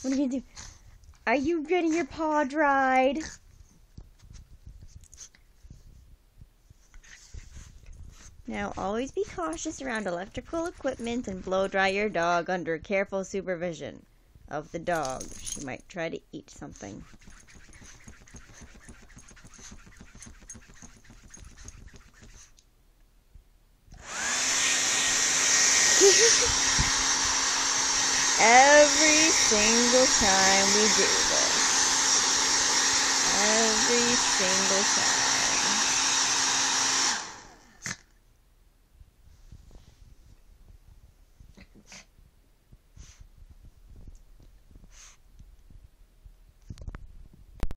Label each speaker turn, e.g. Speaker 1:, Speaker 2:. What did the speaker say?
Speaker 1: What are you gonna do? Are you getting your paw dried? Now, always be cautious around electrical equipment and blow dry your dog under careful supervision of the dog. She might try to eat something. Every single time we do this. Every single time.